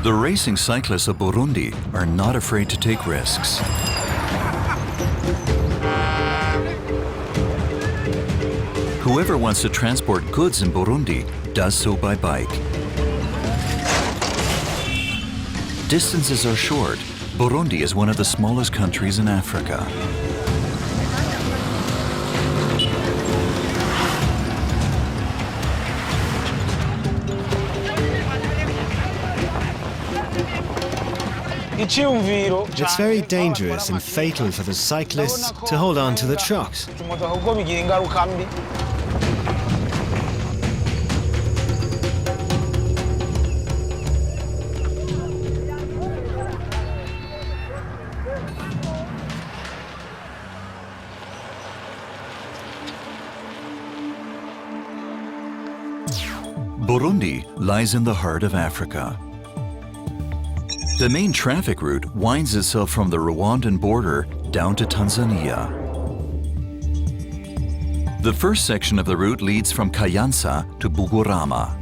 The racing cyclists of Burundi are not afraid to take risks. Whoever wants to transport goods in Burundi does so by bike. Distances are short. Burundi is one of the smallest countries in Africa. It's very dangerous and fatal for the cyclists to hold on to the trucks. Burundi lies in the heart of Africa. The main traffic route winds itself from the Rwandan border down to Tanzania. The first section of the route leads from Kayanza to Bugarama.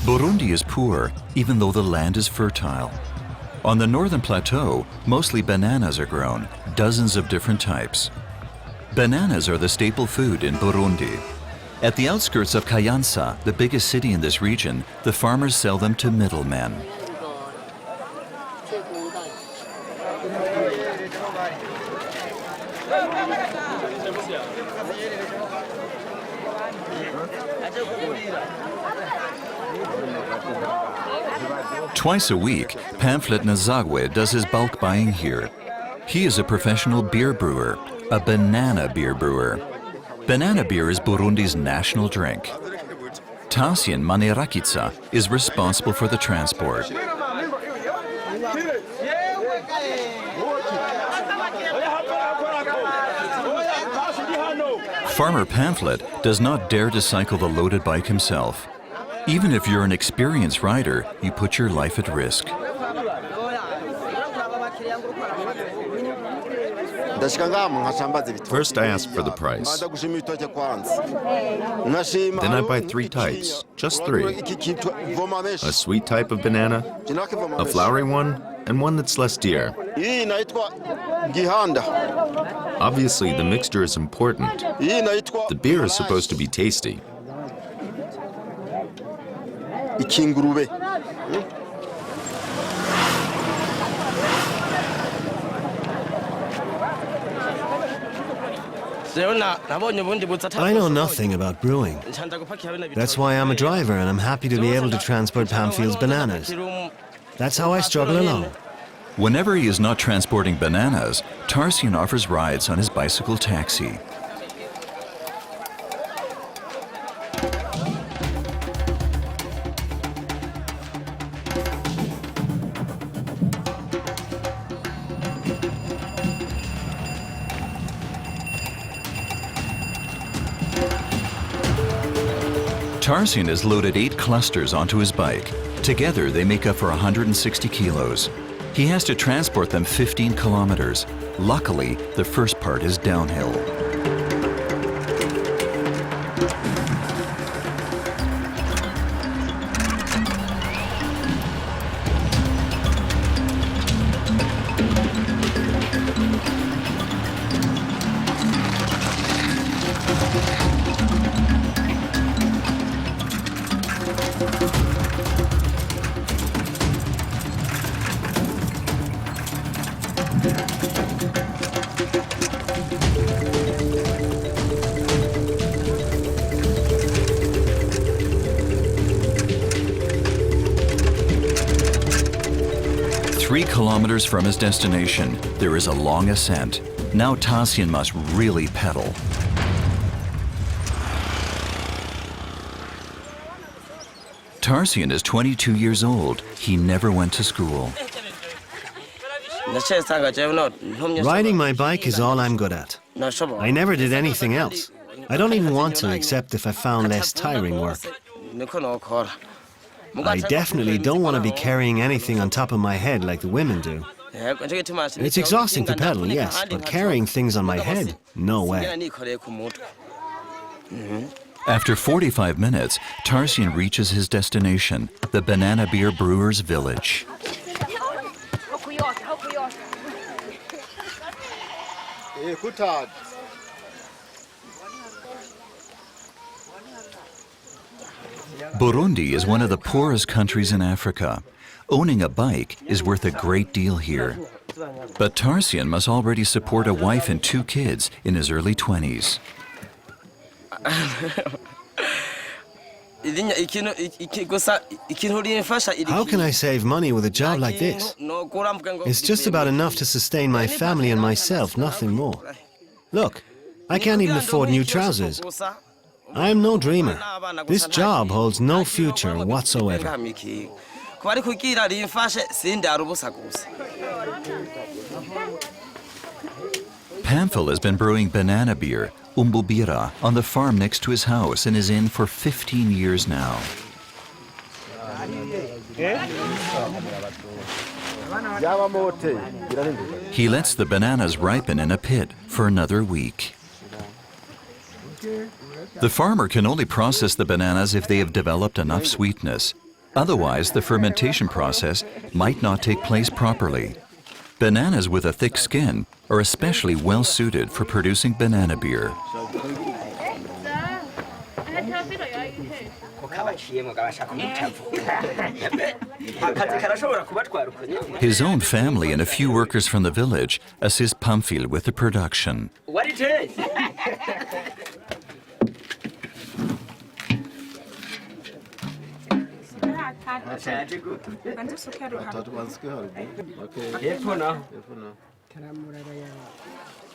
Burundi is poor, even though the land is fertile. On the northern plateau, mostly bananas are grown, dozens of different types. Bananas are the staple food in Burundi. At the outskirts of Kayanza, the biggest city in this region, the farmers sell them to middlemen. Twice a week, Pamphlet Nazagwe does his bulk buying here. He is a professional beer brewer, a banana beer brewer. Banana beer is Burundi's national drink. Tasian Manirakitsa is responsible for the transport. Farmer Pamphlet does not dare to cycle the loaded bike himself. Even if you're an experienced rider, you put your life at risk. First I ask for the price. Then I buy 3 types, just 3. A sweet type of banana, a flowery one, and one that's less dear. Obviously, the mixture is important. The beer is supposed to be tasty. I know nothing about brewing. That's why I'm a driver, and I'm happy to be able to transport Pamphlet's bananas. That's how I struggle along. Whenever he is not transporting bananas, Tarsian offers rides on his bicycle taxi. Tarsian has loaded 8 clusters onto his bike. Together, they make up for 160 kilos. He has to transport them 15 kilometers. Luckily, the first part is downhill. Kilometers from his destination, there is a long ascent. Now Tasian must really pedal. Tarsian is 22 years old. He never went to school. Riding my bike is all I'm good at. I never did anything else. I don't even want to, except if I found less tiring work. I definitely don't want to be carrying anything on top of my head like the women do. It's exhausting to pedal, yes, but carrying things on my head, no way. After 45 minutes, Tarsian reaches his destination, the banana beer brewers' village. Burundi is one of the poorest countries in Africa. Owning a bike is worth a great deal here. But Tarsian must already support a wife and 2 kids in his early 20s. How can I save money with a job like this? It's just about enough to sustain my family and myself, nothing more. Look, I can't even afford new trousers. I am no dreamer. This job holds no future whatsoever. Pamphil has been brewing banana beer, Umbubira, on the farm next to his house and is in for 15 years now. He lets the bananas ripen in a pit for another week. The farmer can only process the bananas if they have developed enough sweetness. Otherwise, the fermentation process might not take place properly. Bananas with a thick skin are especially well suited for producing banana beer. His own family and a few workers from the village assist Pamphil with the production.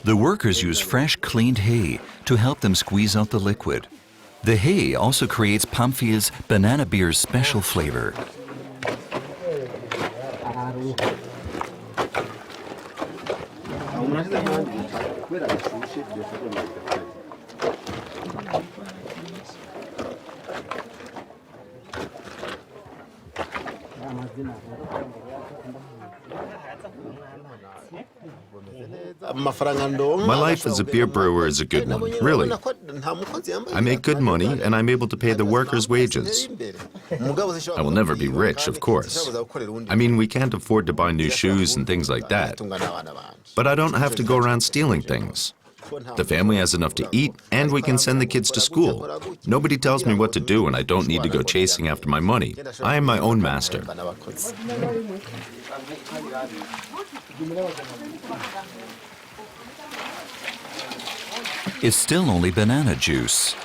The workers use fresh, cleaned hay to help them squeeze out the liquid. The hay also creates Pamphil's banana beer's special flavor. My life as a beer brewer is a good one, really. I make good money and I'm able to pay the workers' wages. I will never be rich, of course. I mean, we can't afford to buy new shoes and things like that. But I don't have to go around stealing things. The family has enough to eat, and we can send the kids to school. Nobody tells me what to do, and I don't need to go chasing after my money. I am my own master. It's still only banana juice.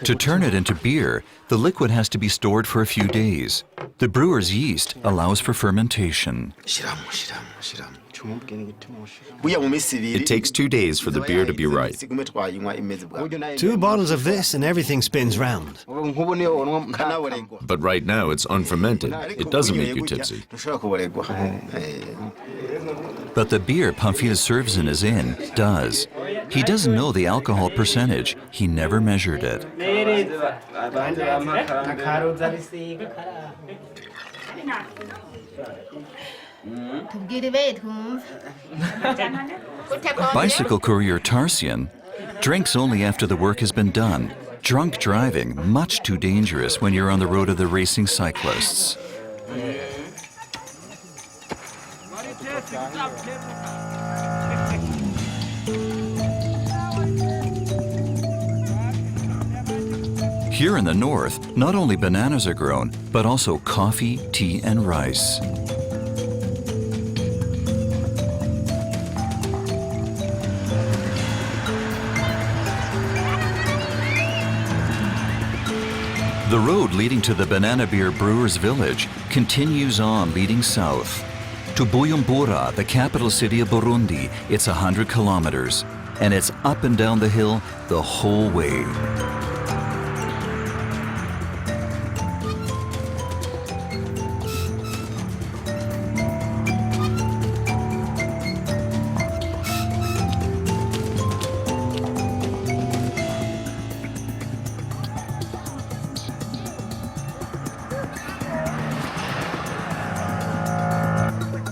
To turn it into beer, the liquid has to be stored for a few days. The brewer's yeast allows for fermentation. It takes 2 days for the beer to be right. 2 bottles of this and everything spins round. But right now it's unfermented. It doesn't make you tipsy. But the beer Pamphil serves in his inn does. He doesn't know the alcohol percentage. He never measured it. Bicycle courier Tarsian drinks only after the work has been done. Drunk driving, much too dangerous when you're on the road of the racing cyclists. Here in the north, not only bananas are grown, but also coffee, tea, and rice. The road leading to the banana beer brewers' village continues on, leading south. To Bujumbura, the capital city of Burundi, it's 100 kilometers, and it's up and down the hill the whole way.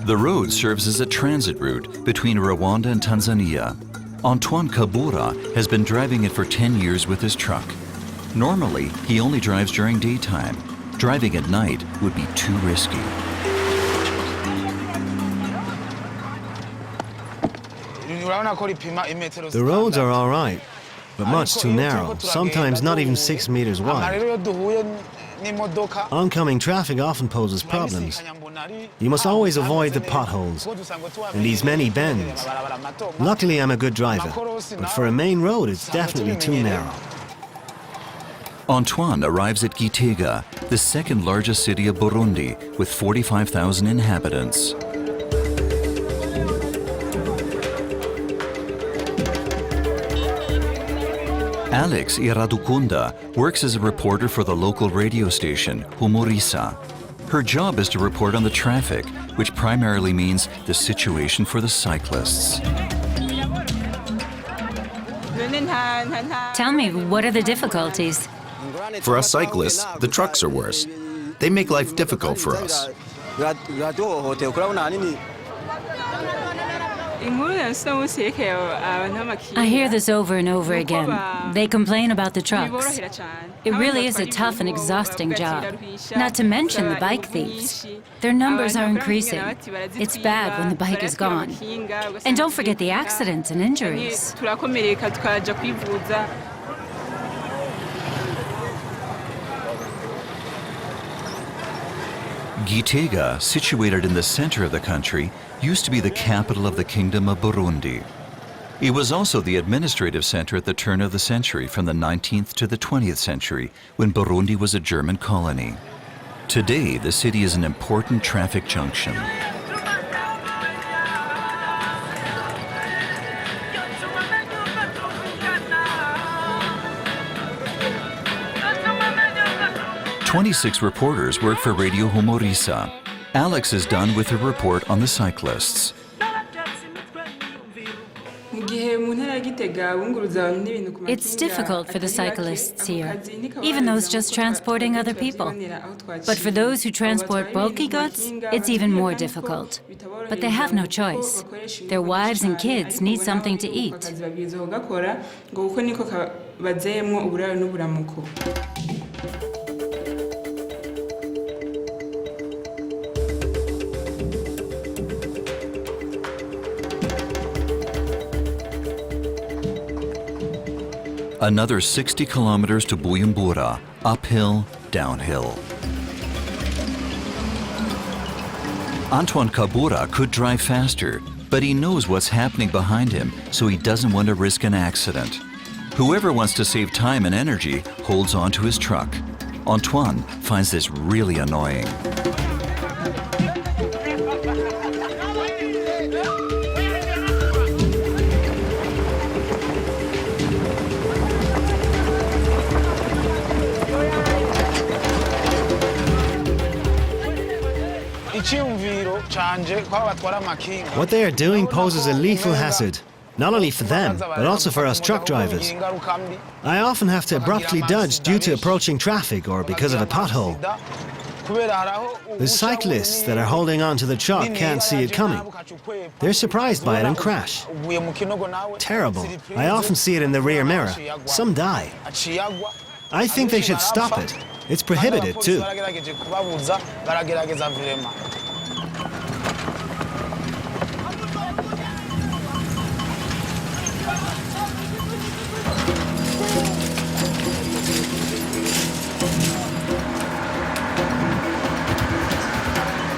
The road serves as a transit route between Rwanda and Tanzania. Antoine Kibira has been driving it for 10 years with his truck. Normally, he only drives during daytime. Driving at night would be too risky. The roads are all right, but much too narrow, sometimes not even 6 meters wide. Oncoming traffic often poses problems. You must always avoid the potholes and these many bends. Luckily, I'm a good driver, but for a main road, it's definitely too narrow. Antoine arrives at Gitega, the second largest city of Burundi, with 45,000 inhabitants. Alex Iradukunda works as a reporter for the local radio station, Humorisa. Her job is to report on the traffic, which primarily means the situation for the cyclists. Tell me, what are the difficulties? For us cyclists, the trucks are worse. They make life difficult for us. I hear this over and over again. They complain about the trucks. It really is a tough and exhausting job. Not to mention the bike thieves. Their numbers are increasing. It's bad when the bike is gone. And don't forget the accidents and injuries. Gitega, situated in the center of the country, used to be the capital of the Kingdom of Burundi. It was also the administrative center at the turn of the century, from the 19th to the 20th century, when Burundi was a German colony. Today, the city is an important traffic junction. "26 reporters work for Radio Humorisa. Alex is done with her report on the cyclists. It's difficult for the cyclists here, even those just transporting other people. But for those who transport bulky goods, it's even more difficult. But they have no choice. Their wives and kids need something to eat. Another 60 kilometers to Bujumbura, uphill, downhill. Antoine Kibira could drive faster, but he knows what's happening behind him, so he doesn't want to risk an accident. Whoever wants to save time and energy holds on to his truck. Antoine finds this really annoying. What they are doing poses a lethal hazard, not only for them, but also for us truck drivers. I often have to abruptly dodge due to approaching traffic or because of a pothole. The cyclists that are holding on to the truck can't see it coming. They're surprised by it and crash. Terrible. I often see it in the rear mirror. Some die. I think they should stop it. It's prohibited too.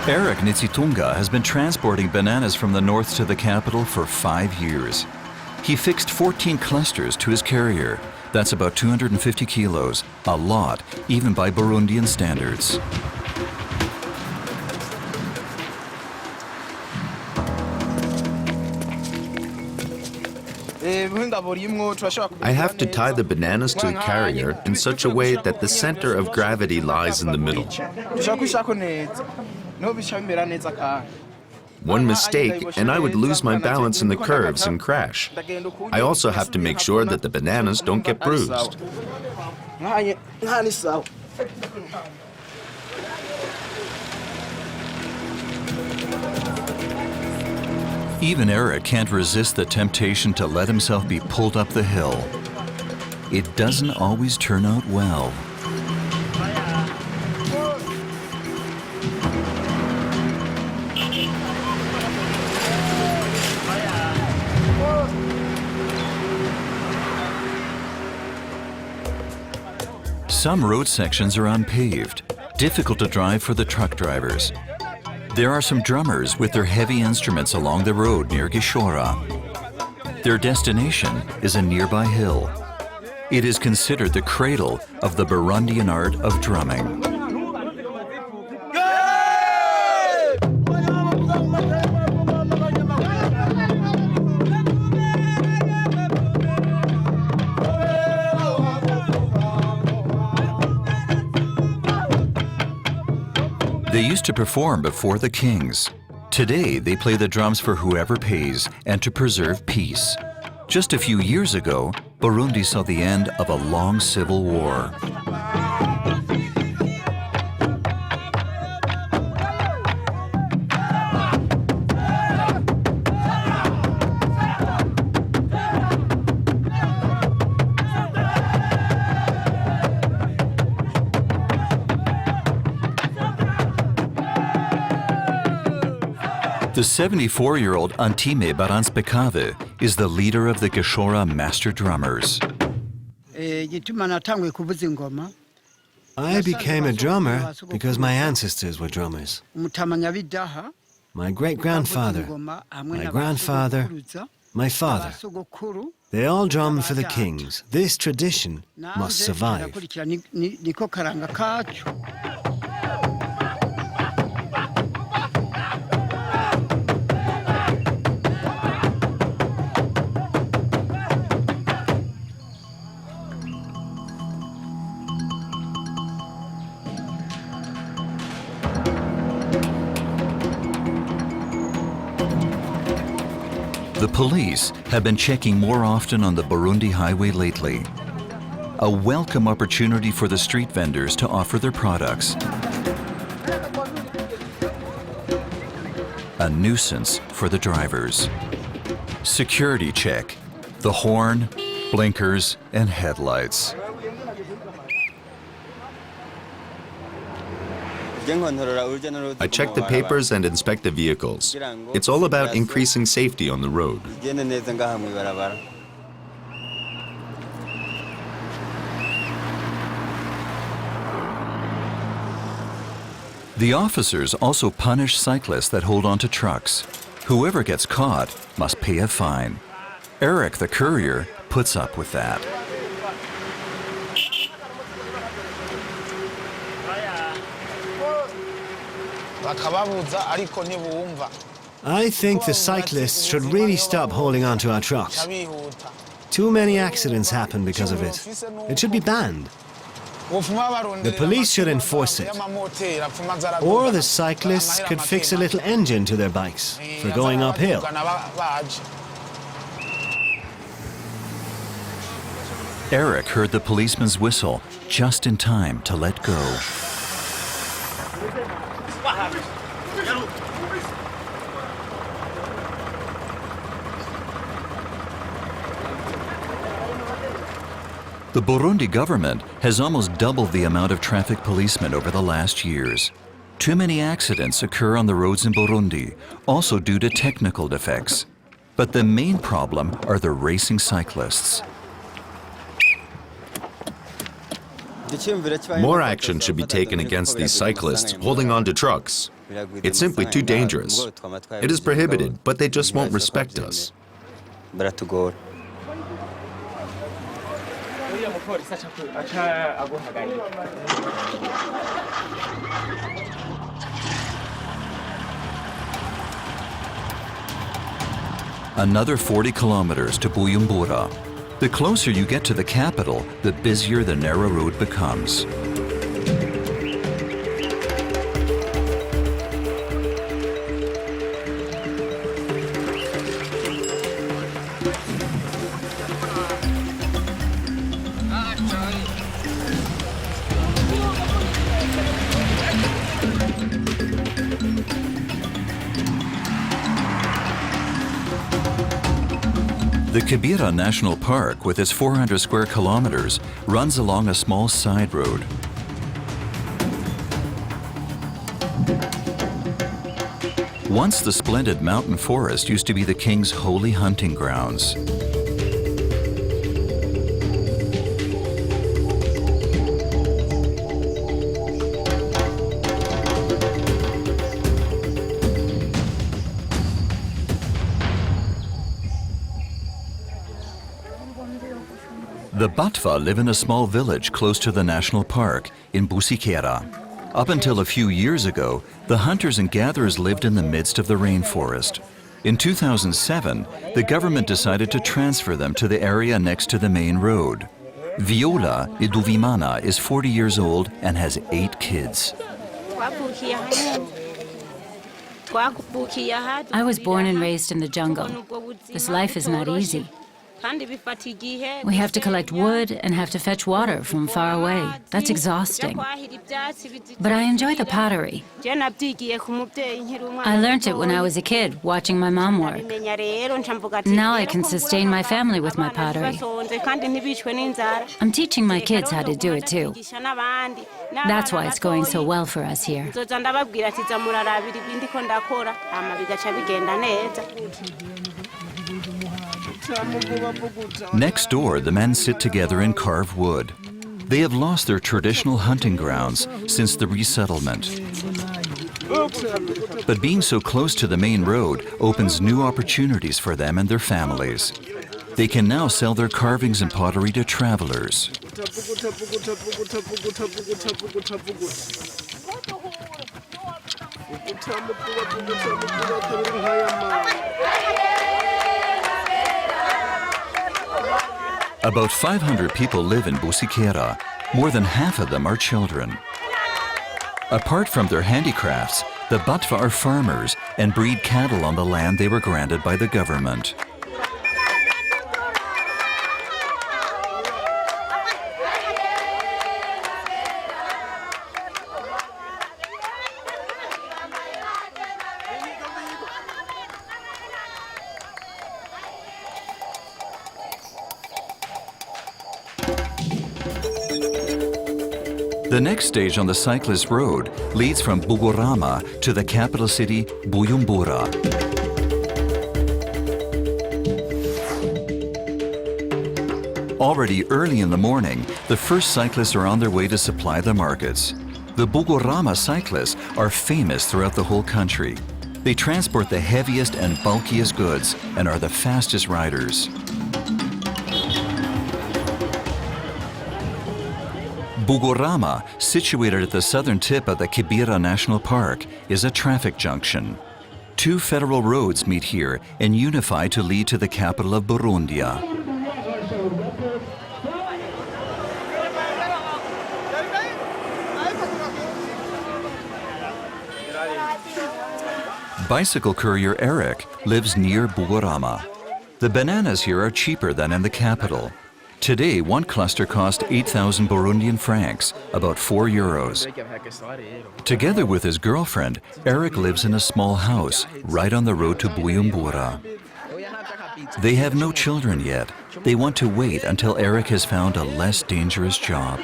Eric Nitzitunga has been transporting bananas from the north to the capital for 5 years. He fixed 14 clusters to his carrier. That's about 250 kilos, a lot, even by Burundian standards. I have to tie the bananas to the carrier in such a way that the center of gravity lies in the middle. One mistake, and I would lose my balance in the curves and crash. I also have to make sure that the bananas don't get bruised. Even Eric can't resist the temptation to let himself be pulled up the hill. It doesn't always turn out well. Some road sections are unpaved, difficult to drive for the truck drivers. There are some drummers with their heavy instruments along the road near Gishora. Their destination is a nearby hill. It is considered the cradle of the Burundian art of drumming. They used to perform before the kings. Today, they play the drums for whoever pays and to preserve peace. Just a few years ago, Burundi saw the end of a long civil war. The 74-year-old Antime Baranspekave is the leader of the Gishora master drummers. I became a drummer because my ancestors were drummers. My great-grandfather, my grandfather, my father. They all drummed for the kings. This tradition must survive. The police have been checking more often on the Burundi highway lately. A welcome opportunity for the street vendors to offer their products. A nuisance for the drivers. Security check, the horn, blinkers, and headlights. I check the papers and inspect the vehicles. It's all about increasing safety on the road. The officers also punish cyclists that hold onto trucks. Whoever gets caught must pay a fine. Eric, the courier, puts up with that. I think the cyclists should really stop holding on to our trucks. Too many accidents happen because of it. It should be banned. The police should enforce it. Or the cyclists could fix a little engine to their bikes for going uphill. Eric heard the policeman's whistle just in time to let go. The Burundi government has almost doubled the amount of traffic policemen over the last years. Too many accidents occur on the roads in Burundi, also due to technical defects. But the main problem are the racing cyclists. More action should be taken against these cyclists holding on to trucks. It's simply too dangerous. It is prohibited, but they just won't respect us. Another 40 kilometers to Bujumbura. The closer you get to the capital, the busier the narrow road becomes. The Kibira National Park, with its 400 square kilometers, runs along a small side road. Once the splendid mountain forest used to be the king's holy hunting grounds. The Batwa live in a small village close to the national park in Busikera. Up until a few years ago, the hunters and gatherers lived in the midst of the rainforest. In 2007, the government decided to transfer them to the area next to the main road. Viola Iduvimana is 40 years old and has 8 kids. I was born and raised in the jungle. This life is not easy. We have to collect wood and have to fetch water from far away. That's exhausting. But I enjoy the pottery. I learned it when I was a kid, watching my mom work. Now I can sustain my family with my pottery. I'm teaching my kids how to do it too. That's why it's going so well for us here. Next door, the men sit together and carve wood. They have lost their traditional hunting grounds since the resettlement. But being so close to the main road opens new opportunities for them and their families. They can now sell their carvings and pottery to travelers. About 500 people live in Busikera. More than half of them are children. Apart from their handicrafts, the Batwa are farmers and breed cattle on the land they were granted by the government. The next stage on the cyclist road leads from Bugarama to the capital city, Bujumbura. Already early in the morning, the first cyclists are on their way to supply the markets. The Bugarama cyclists are famous throughout the whole country. They transport the heaviest and bulkiest goods and are the fastest riders. Bugarama, situated at the southern tip of the Kibira National Park, is a traffic junction. 2 federal roads meet here and unify to lead to the capital of Burundi. Bicycle courier Eric lives near Bugarama. The bananas here are cheaper than in the capital. Today, one cluster cost 8,000 Burundian francs, about 4 euros. Together with his girlfriend, Eric lives in a small house right on the road to Bujumbura. They have no children yet. They want to wait until Eric has found a less dangerous job.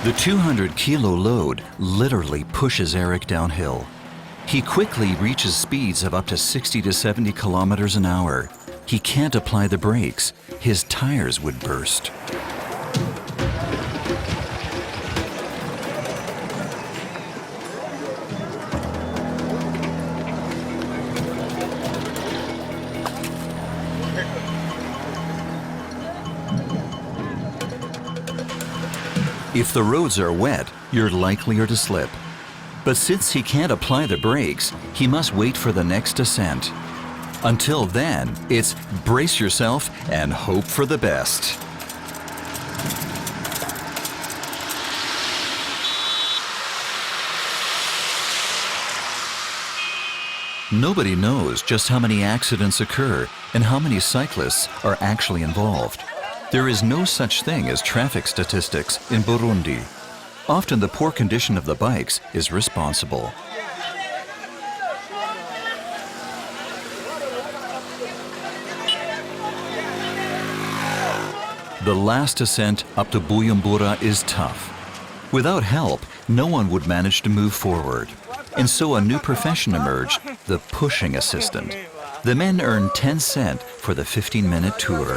The 200-kilo load literally pushes Eric downhill. He quickly reaches speeds of up to 60 to 70 kilometers an hour. He can't apply the brakes. His tires would burst. If the roads are wet, you're likelier to slip. But since he can't apply the brakes, he must wait for the next descent. Until then, it's brace yourself and hope for the best. Nobody knows just how many accidents occur and how many cyclists are actually involved. There is no such thing as traffic statistics in Burundi. Often the poor condition of the bikes is responsible. The last ascent up to Bujumbura is tough. Without help, no one would manage to move forward. And so a new profession emerged, the pushing assistant. The men earn 10 cents for the 15-minute tour.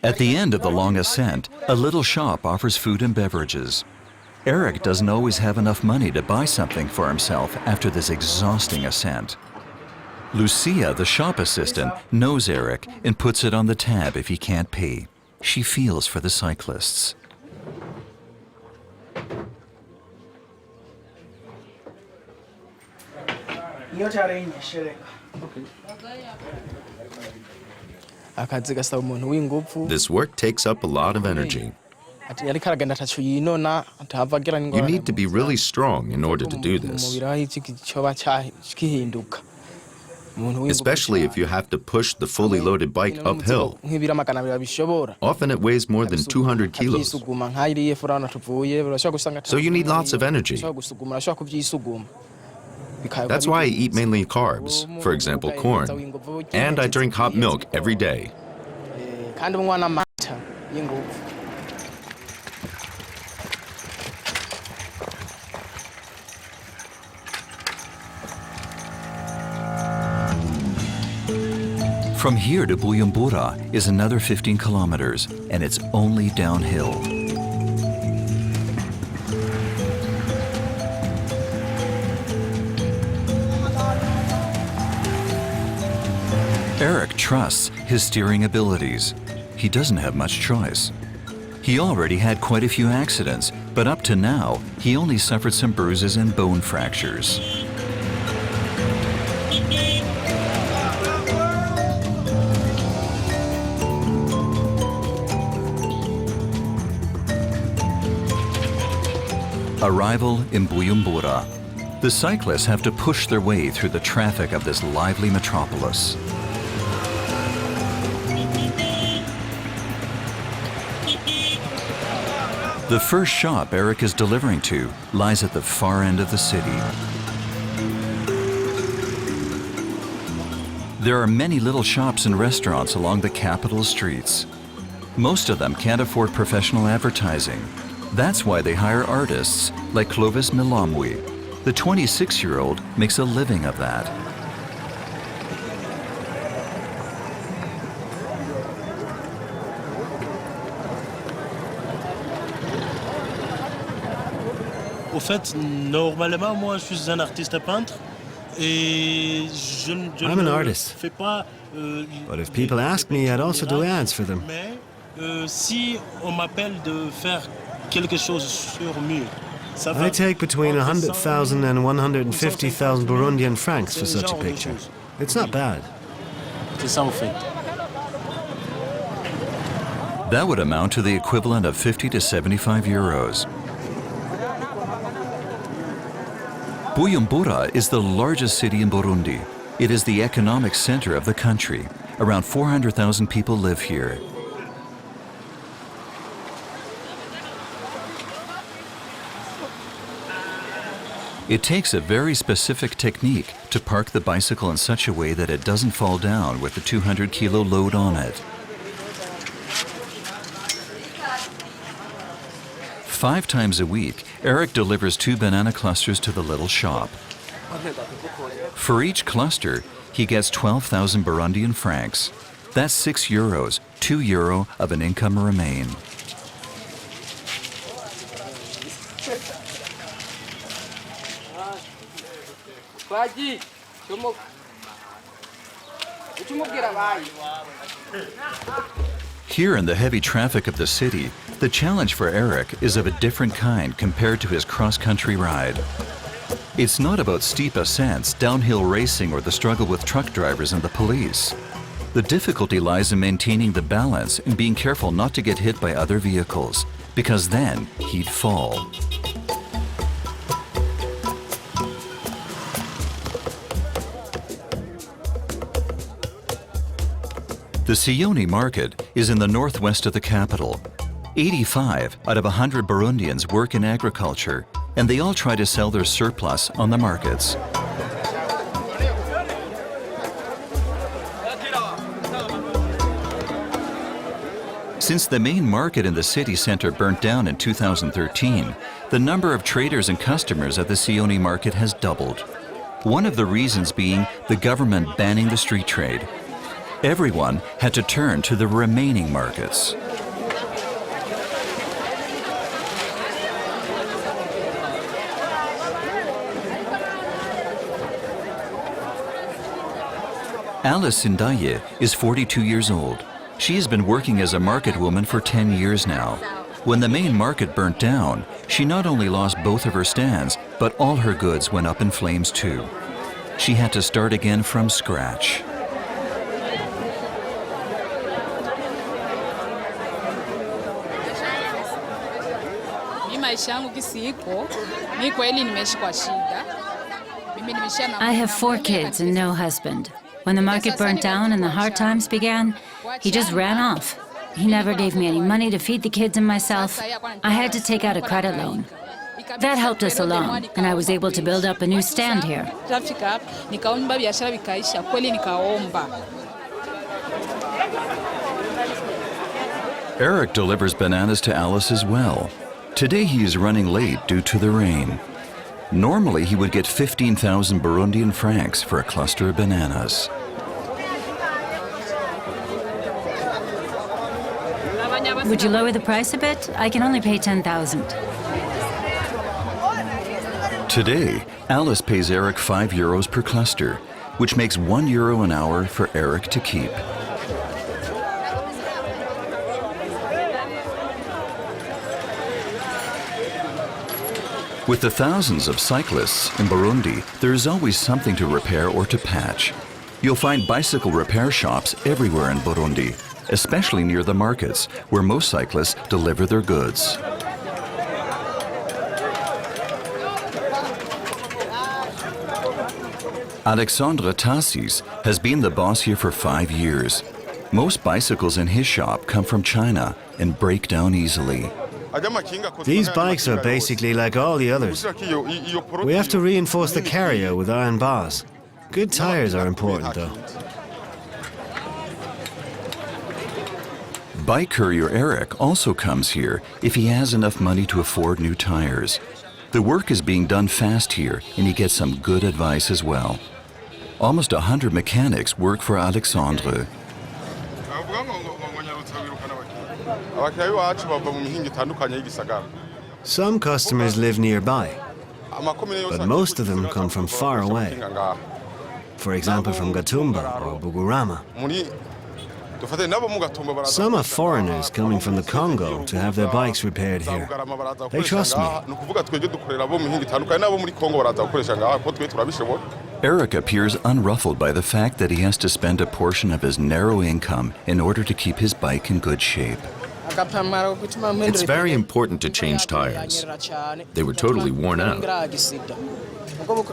At the end of the long ascent, a little shop offers food and beverages. Eric doesn't always have enough money to buy something for himself after this exhausting ascent. Lucia, the shop assistant, knows Eric and puts it on the tab if he can't pay. She feels for the cyclists. This work takes up a lot of energy. You need to be really strong in order to do this, especially if you have to push the fully loaded bike uphill. Often it weighs more than 200 kilos, so you need lots of energy. That's why I eat mainly carbs, for example corn, and I drink hot milk every day. From here to Bujumbura is another 15 kilometers, and it's only downhill. Eric trusts his steering abilities. He doesn't have much choice. He already had quite a few accidents, but up to now, he only suffered some bruises and bone fractures. Arrival in Bujumbura. The cyclists have to push their way through the traffic of this lively metropolis. The first shop Eric is delivering to lies at the far end of the city. There are many little shops and restaurants along the capital streets. Most of them can't afford professional advertising. That's why they hire artists like Clovis Milamwi. The 26-year-old makes a living of that. Au fait, normalement, moi, je suis un artiste peintre et je I'm an artist. fais pas. But if people ask me, I'd also do ads for them. Mais si on m'appelle de faire quelque chose sur mur, ça va. I take between 100,000 and 150,000 Burundian francs for such a picture. It's not bad. C'est ça au fait. That would amount to the equivalent of 50 to 75 euros. Bujumbura is the largest city in Burundi. It is the economic center of the country. Around 400,000 people live here. It takes a very specific technique to park the bicycle in such a way that it doesn't fall down with the 200-kilo load on it. 5 times a week, Eric delivers 2 banana clusters to the little shop. For each cluster, he gets 12,000 Burundian francs. That's 6 euros, 2 euro of an income remain. Here in the heavy traffic of the city, the challenge for Eric is of a different kind compared to his cross-country ride. It's not about steep ascents, downhill racing, or the struggle with truck drivers and the police. The difficulty lies in maintaining the balance and being careful not to get hit by other vehicles, because then he'd fall. The Sioni Market is in the northwest of the capital. 85 out of 100 Burundians work in agriculture, and they all try to sell their surplus on the markets. Since the main market in the city center burnt down in 2013, the number of traders and customers at the Sioni Market has doubled. One of the reasons being the government banning the street trade. Everyone had to turn to the remaining markets. Alice Sindaye is 42 years old. She has been working as a market woman for 10 years now. When the main market burnt down, she not only lost both of her stands, but all her goods went up in flames too. She had to start again from scratch. I have 4 kids and no husband. When the market burnt down and the hard times began, he just ran off. He never gave me any money to feed the kids and myself. I had to take out a credit loan. That helped us along, and I was able to build up a new stand here. Eric delivers bananas to Alice as well. Today he is running late due to the rain. Normally he would get 15,000 Burundian francs for a cluster of bananas. Would you lower the price a bit? I can only pay 10,000. Today, Alice pays Eric €5 per cluster, which makes €1 an hour for Eric to keep. With the thousands of cyclists in Burundi, there is always something to repair or to patch. You'll find bicycle repair shops everywhere in Burundi, especially near the markets, where most cyclists deliver their goods. Alexandre Tassis has been the boss here for 5 years. Most bicycles in his shop come from China and break down easily. These bikes are basically like all the others. We have to reinforce the carrier with iron bars. Good tires are important, though. Bike courier Eric also comes here if he has enough money to afford new tires. The work is being done fast here, and he gets some good advice as well. Almost 100 mechanics work for Alexandre. Some customers live nearby, but most of them come from far away. For example, from Gatumba or Bugarama. Some are foreigners coming from the Congo to have their bikes repaired here. They trust me. Eric appears unruffled by the fact that he has to spend a portion of his narrow income in order to keep his bike in good shape. It's very important to change tires. They were totally worn out.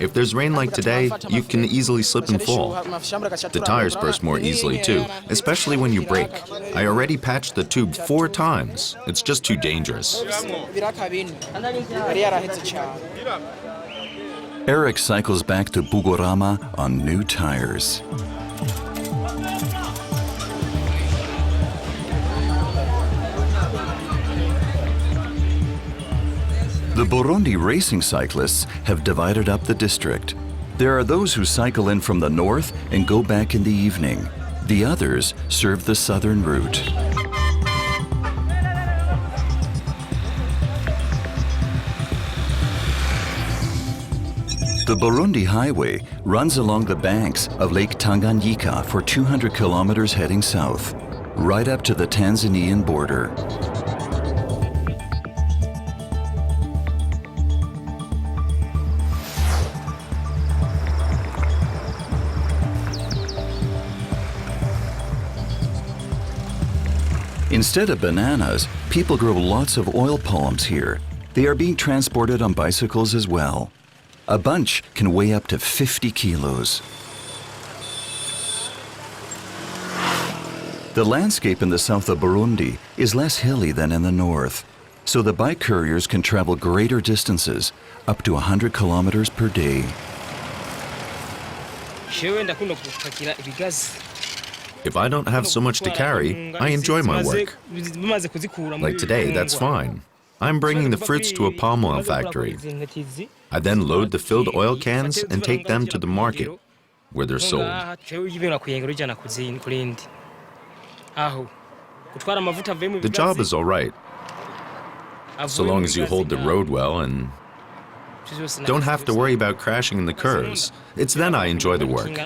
If there's rain like today, you can easily slip and fall. The tires burst more easily too, especially when you brake. I already patched the tube 4 times. It's just too dangerous. Eric cycles back to Bugarama on new tires. The Burundi racing cyclists have divided up the district. There are those who cycle in from the north and go back in the evening. The others serve the southern route. The Burundi Highway runs along the banks of Lake Tanganyika for 200 kilometers heading south, right up to the Tanzanian border. Instead of bananas, people grow lots of oil palms here. They are being transported on bicycles as well. A bunch can weigh up to 50 kilos. The landscape in the south of Burundi is less hilly than in the north, so the bike couriers can travel greater distances, up to 100 kilometers per day. If I don't have so much to carry, I enjoy my work. Like today, that's fine. I'm bringing the fruits to a palm oil factory. I then load the filled oil cans and take them to the market, where they're sold. The job is all right, so long as you hold the road well and don't have to worry about crashing in the curves. It's then I enjoy the work.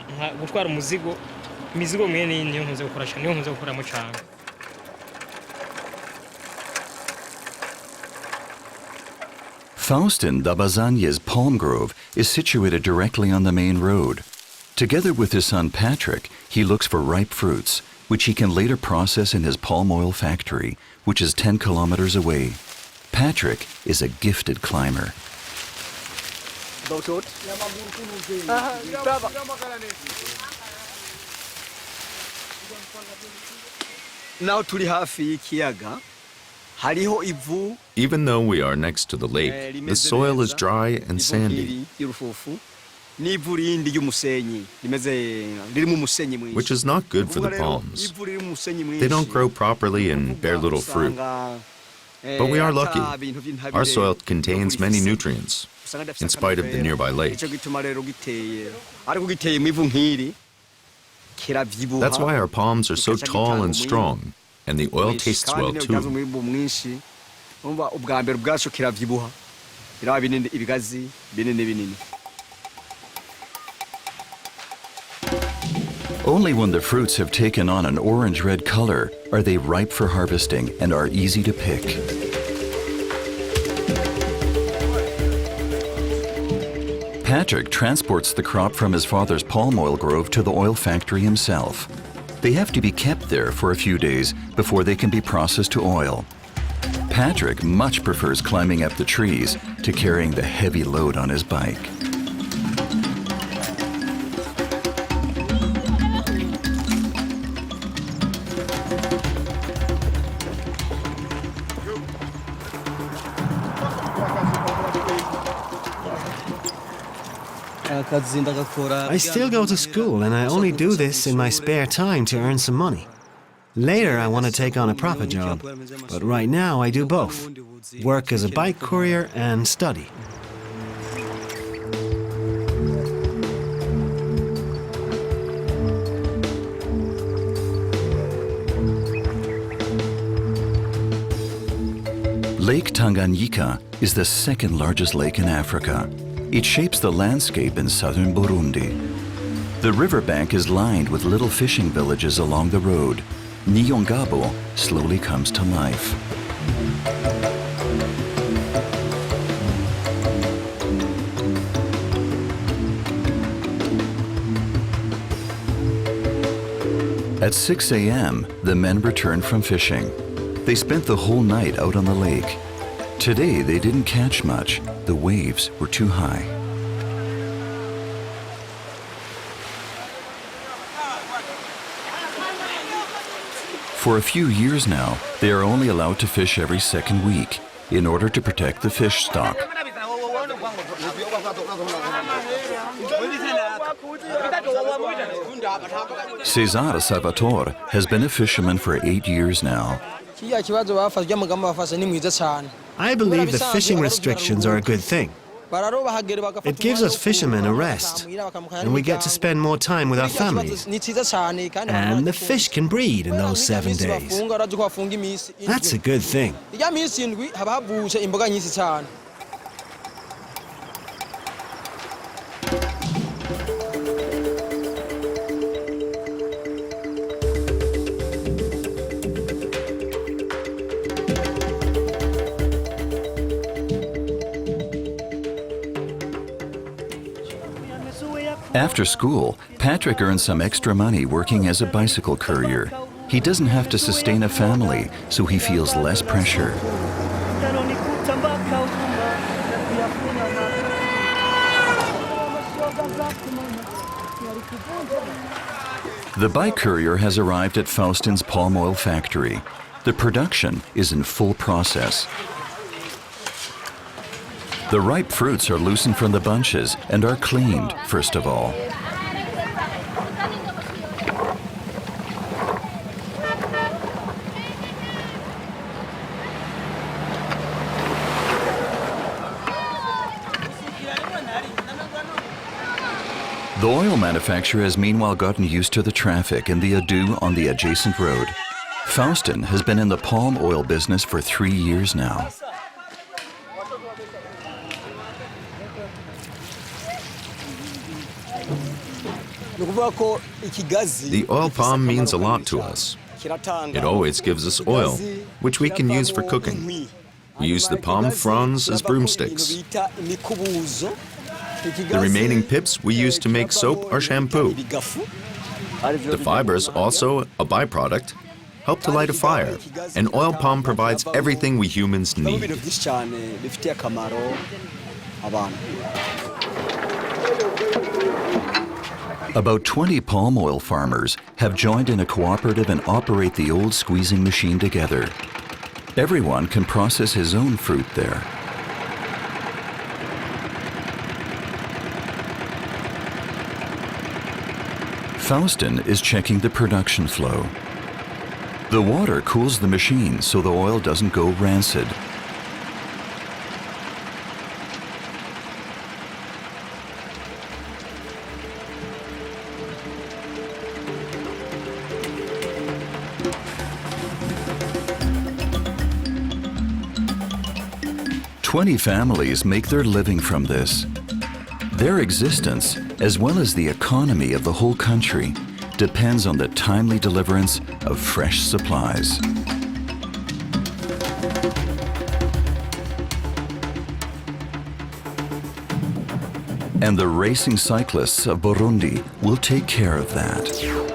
Faustin Dabazanye's palm grove is situated directly on the main road. Together with his son Patrick, he looks for ripe fruits, which he can later process in his palm oil factory, which is 10 kilometers away. Patrick is a gifted climber. Even though we are next to the lake, the soil is dry and sandy, which is not good for the palms. They don't grow properly and bear little fruit. But we are lucky. Our soil contains many nutrients, in spite of the nearby lake. That's why our palms are so tall and strong, and the oil tastes well too. Only when the fruits have taken on an orange-red color are they ripe for harvesting and are easy to pick. Patrick transports the crop from his father's palm oil grove to the oil factory himself. They have to be kept there for a few days before they can be processed to oil. Patrick much prefers climbing up the trees to carrying the heavy load on his bike. I still go to school, and I only do this in my spare time to earn some money. Later, I want to take on a proper job, but right now I do both. Work as a bike courier and study. Lake Tanganyika is the second largest lake in Africa. It shapes the landscape in southern Burundi. The riverbank is lined with little fishing villages along the road. Nyongabo slowly comes to life. At 6 a.m., the men returned from fishing. They spent the whole night out on the lake. Today, they didn't catch much. The waves were too high. For a few years now, they are only allowed to fish every second week in order to protect the fish stock. Cesar Salvatore has been a fisherman for 8 years now. I believe the fishing restrictions are a good thing. It gives us fishermen a rest, and we get to spend more time with our families. And the fish can breed in those 7 days. That's a good thing. After school, Patrick earns some extra money working as a bicycle courier. He doesn't have to sustain a family, so he feels less pressure. The bike courier has arrived at Faustin's palm oil factory. The production is in full process. The ripe fruits are loosened from the bunches and are cleaned, first of all. The oil manufacturer has meanwhile gotten used to the traffic and the ado on the adjacent road. Faustin has been in the palm oil business for 3 years now. The oil palm means a lot to us. It always gives us oil, which we can use for cooking. We use the palm fronds as broomsticks. The remaining pips we use to make soap or shampoo. The fibers, also a byproduct, help to light a fire, and oil palm provides everything we humans need. About 20 palm oil farmers have joined in a cooperative and operate the old squeezing machine together. Everyone can process his own fruit there. Faustin is checking the production flow. The water cools the machine so the oil doesn't go rancid. "20 families make their living from this. Their existence, as well as the economy of the whole country, depends on the timely deliverance of fresh supplies." And the racing cyclists of Burundi will take care of that.